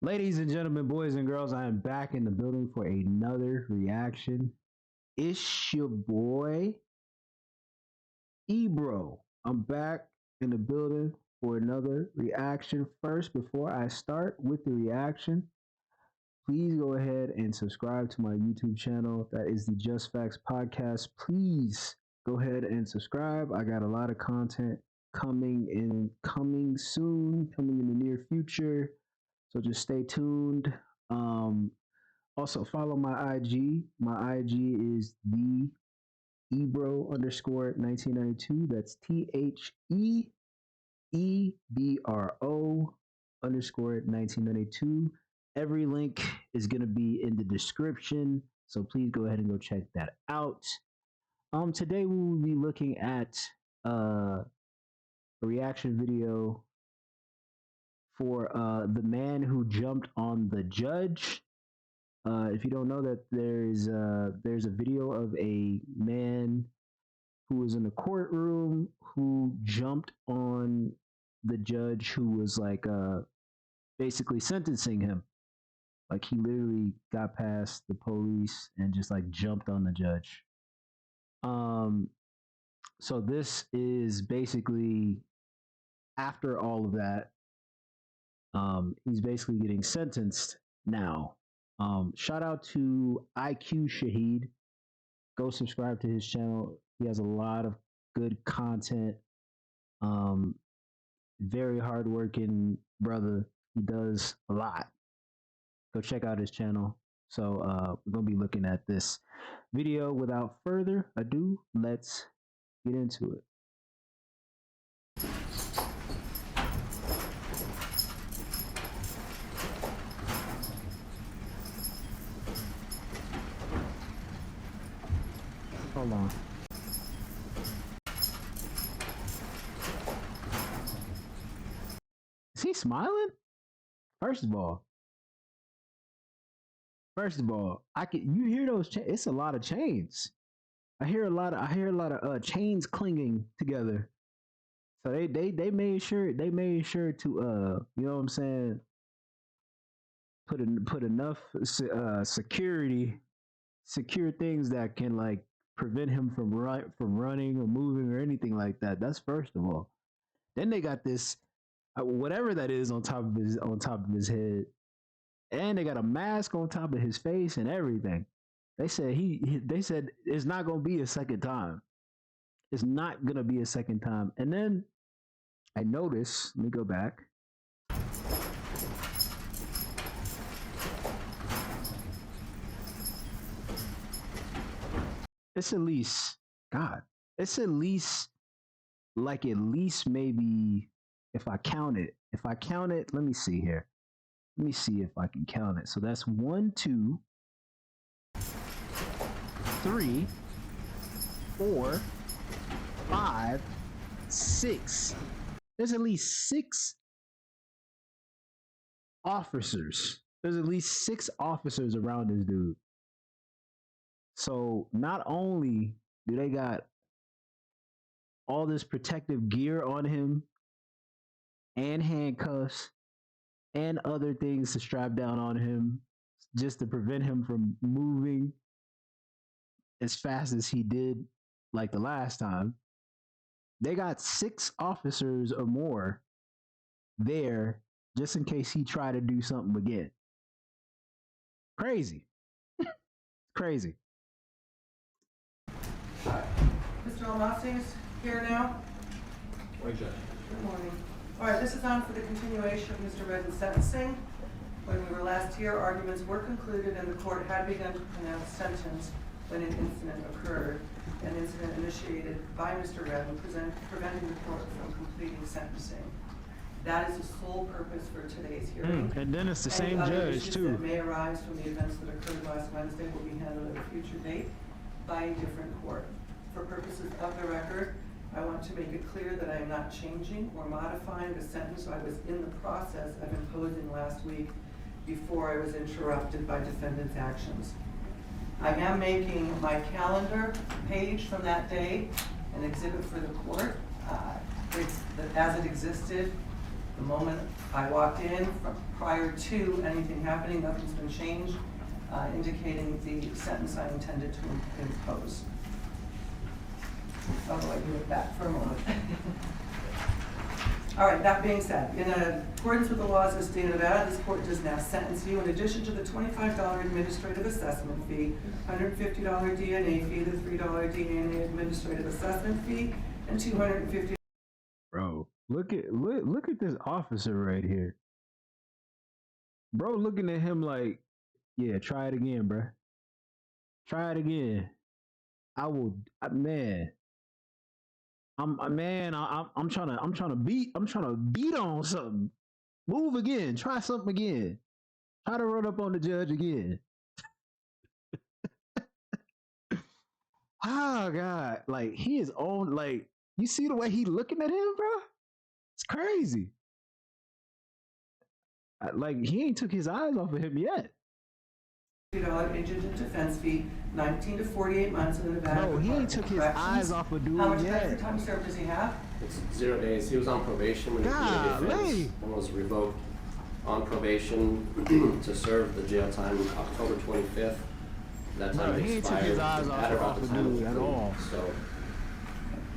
Ladies and gentlemen, boys and girls, I am back in the building for another reaction. It's your boy, Ebro. I'm back in the building for another reaction. First, before I start with the reaction, please go ahead and subscribe to my YouTube channel. That is the Just Facts Podcast. Please go ahead and subscribe. I got a lot of content coming soon, coming in the near future. So just stay tuned. Also follow my IG. My IG is the Ebro underscore 1992. That's THEEBRO underscore 1992. Every link is gonna be in the description. So please go ahead and go check that out. Today we will be looking at a reaction video for the man who jumped on the judge. If you don't know that there's a video of a man who was in the courtroom who jumped on the judge who was like basically sentencing him. Like he literally got past the police and just like jumped on the judge. So this is basically after all of that. He's basically getting sentenced now. Shout out to IQ Shahid. Go subscribe to his channel. He has a lot of good content. Very hardworking brother. He does a lot. Go check out his channel. So we're gonna be looking at this video. Without further ado, let's get into it. Hold on. Is he smiling? First of all, I can you hear those? It's a lot of chains. I hear a lot of chains clinging together. So they made sure to you know what I'm saying, put enough secure things that can like prevent him from running or moving or anything like that. That's first of all. Then they got this whatever that is on top of his head, and they got a mask on top of his face and everything. They said they said it's not gonna be a second time. It's not gonna be a second time. And then I noticed. Let me go back. It's at least it's at least maybe if I count it, let me see here. Let me see if I can count it. So that's 1, 2, 3, 4, 5, 6. There's at least 6 officers. There's at least 6 officers around this dude. So not only do they got all this protective gear on him and handcuffs and other things to strap down on him just to prevent him from moving as fast as he did like the last time. They got 6 officers or more there just in case he tried to do something again. Crazy. Crazy. Hi. Mr. Almasi is here now. Morning, Judge. Good morning. All right, this is on for the continuation of Mr. Redden's sentencing. When we were last here, arguments were concluded and the court had begun to pronounce sentence when an incident occurred, an incident initiated by Mr. Redden, preventing the court from completing sentencing. That is the sole purpose for today's hearing. And then it's the same Any other judge issues too. that may arise from the events that occurred last Wednesday will be handled at a future date by a different court. For purposes of the record, I want to make it clear that I am not changing or modifying the sentence I was in the process of imposing last week before I was interrupted by defendant's actions. I am making my calendar page from that day an exhibit for the court. As it existed The moment I walked in, prior to anything happening, nothing's been changed, indicating the sentence I intended to impose. Although I do it back for a moment. All right, that being said, in accordance with the laws of the state of Nevada, this court does now sentence you in addition to the $25 administrative assessment fee, $150 DNA fee, the $3 DNA administrative assessment fee, and $250. Bro, look at this officer right here. Bro looking at him like, yeah, try it again, bro. Try it again. Man. I'm trying to beat on something. Move again. Try something again. Try to run up on the judge again. Oh God. Like he is on, like, you see the way he looking at him, bro? It's crazy. Like he ain't took his eyes off of him yet. $50 indigent defense fee, 19 to 48 months in the Nevada. No, he ain't took his eyes off of dude How much yet. time served does he have? It's 0 days. He was on probation when he committed the offense and was revoked on probation to serve the jail time October 25th. That time he ain't took expired his eyes at about off the of time of dude the at plea. all. So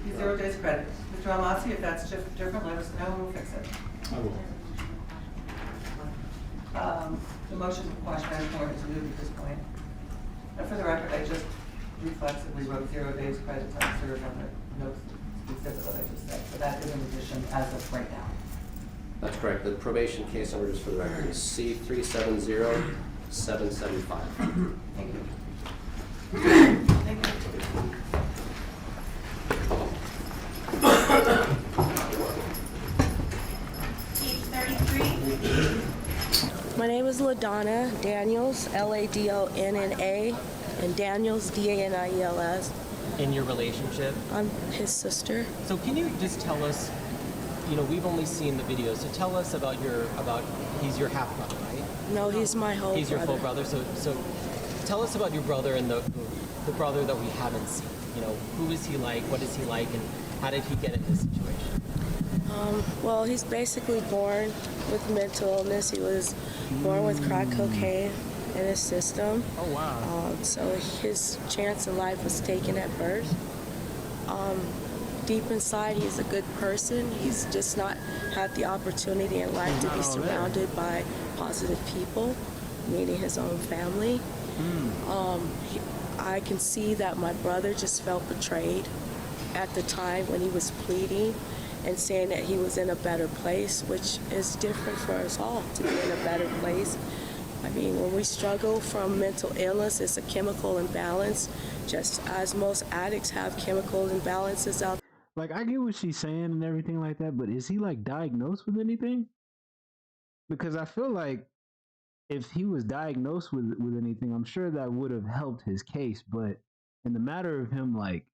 He's 0 days credit. Mr. Almasi, if that's different, let us know and we'll fix it. I will. The motion to quash mandatory is moved at this point. And for the record, I just reflexively wrote 0 days credit time served on the notes exhibit that I just said. So that is an addition as of right now. That's correct. The probation case number, just for the record, is C370775. Thank you. Thank you. My name is LaDonna Daniels, Ladonna, and Daniels, Daniels. In your relationship. I'm his sister. So can you just tell us, we've only seen the video, so tell us about he's your half brother, right? No, he's my whole He's your brother. full brother. So tell us about your brother and the brother that we haven't seen. Who is he like? What is he like? And how did he get in this situation? Well, he's basically born with mental illness. He was born with crack cocaine in his system. Oh, wow. So his chance in life was taken at birth. Deep inside, he's a good person. He's just not had the opportunity in life to be surrounded by positive people, meaning his own family. I can see that my brother just felt betrayed at the time when he was pleading and saying that he was in a better place, which is different for us all to be in a better place. I mean, when we struggle from mental illness, it's a chemical imbalance, just as most addicts have chemical imbalances out. Like, I get what she's saying and everything like that, but is he like diagnosed with anything? Because I feel like if he was diagnosed with anything, I'm sure that would have helped his case. But in the matter of him, like,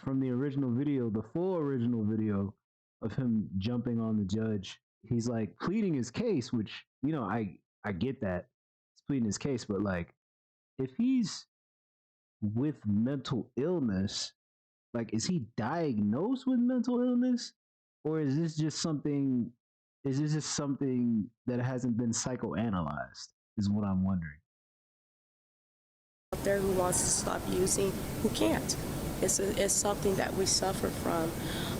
from the original video, the full original video of him jumping on the judge, he's like pleading his case, which, I get that. He's pleading his case, but like, if he's with mental illness, like, is he diagnosed with mental illness? Or is this just something that hasn't been psychoanalyzed, is what I'm wondering. Out there who wants to stop using, who can't. It's something that we suffer from.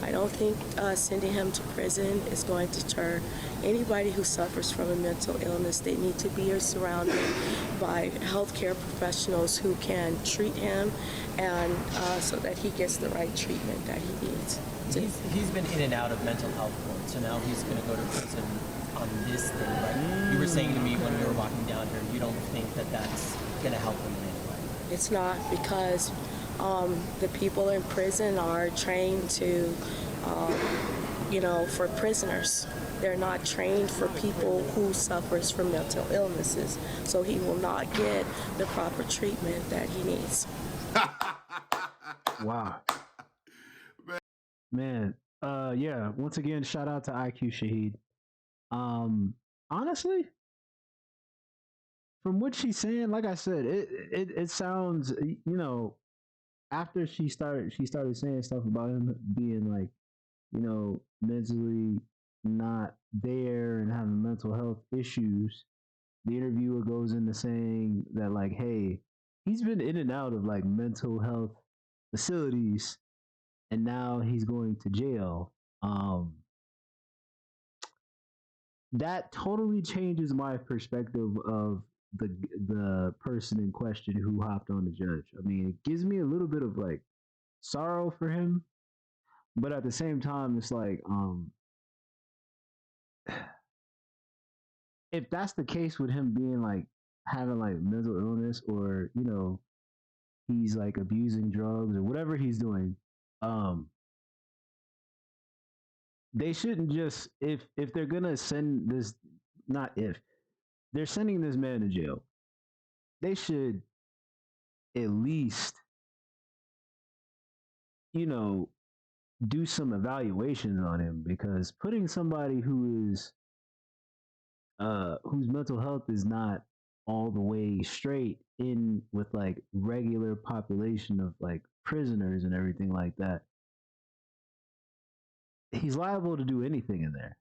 I don't think sending him to prison is going to deter anybody who suffers from a mental illness. They need to be surrounded by healthcare professionals who can treat him and so that he gets the right treatment that he needs. He's been in and out of mental health court, so now he's going to go to prison on this thing, right? You were saying to me when we were walking down here, you don't think that that's going to help him in any way? It's not, because the people in prison are trained to, for prisoners. They're not trained for people who suffers from mental illnesses. So he will not get the proper treatment that he needs. Wow. Man, yeah, once again, shout out to IQ Shaheed. Honestly, from what she's saying, like I said, it sounds, after she started saying stuff about him being like, mentally not there and having mental health issues, the interviewer goes into saying that, like, hey, he's been in and out of like mental health facilities and now he's going to jail. That totally changes my perspective of the person in question who hopped on the judge. I mean, it gives me a little bit of like sorrow for him, but at the same time, it's like, if that's the case with him being like having like mental illness, or he's like abusing drugs or whatever he's doing, um, they shouldn't just, if they're gonna send this, not if they're sending this man to jail, they should at least you know do some evaluations on him, because putting somebody whose mental health is not all the way straight in with like regular population of like prisoners and everything like that, he's liable to do anything in there,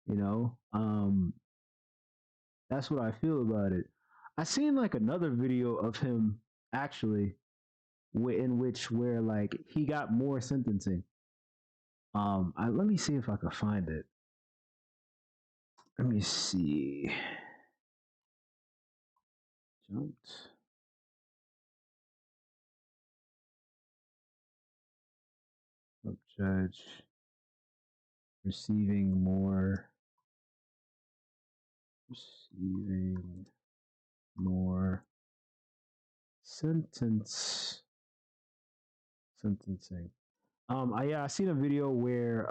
you know. That's what I feel about it. I seen like another video of him actually, in which where like he got more sentencing. Let me see if I can find it. Let me see. Jumped. Judge receiving more sentencing. I seen a video where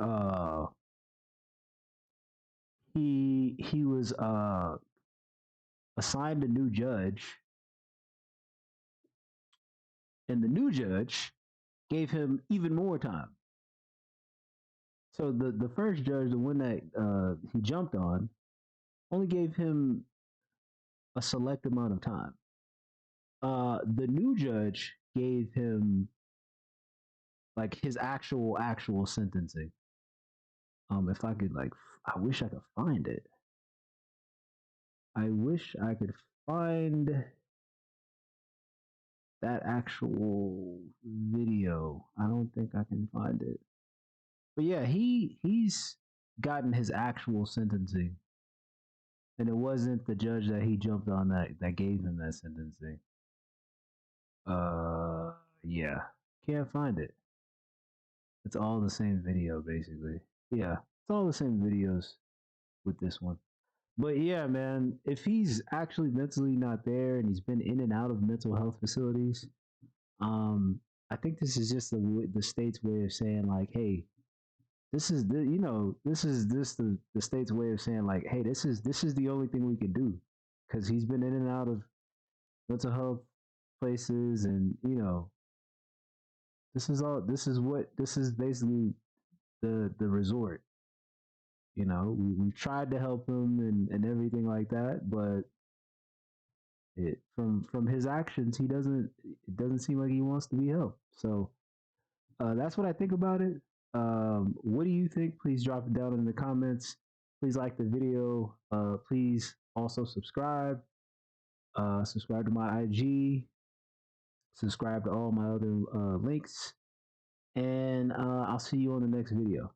he was assigned a new judge, and the new judge gave him even more time. So the first judge, the one that he jumped on, only gave him a select amount of time. The new judge gave him like his actual sentencing. If I could like, I wish I could find it. I wish I could find that actual video. I don't think I can find it. But yeah, he's gotten his actual sentencing, and it wasn't the judge that he jumped on that gave him that sentencing. Yeah, can't find it. It's all the same video, basically. Yeah, it's all the same videos with this one. But yeah, man, if he's actually mentally not there and he's been in and out of mental health facilities, I think this is just the state's way of saying like, hey, this is the state's way of saying like, hey, this is the only thing we can do, because he's been in and out of mental health places, and this is basically the resort. We've tried to help him and everything like that, but from his actions, it doesn't seem like he wants to be helped. So that's what I think about it. What do you think? Please drop it down in the comments. Please like the video. Please also subscribe. Subscribe to my IG. Subscribe to all my other links. And I'll see you on the next video.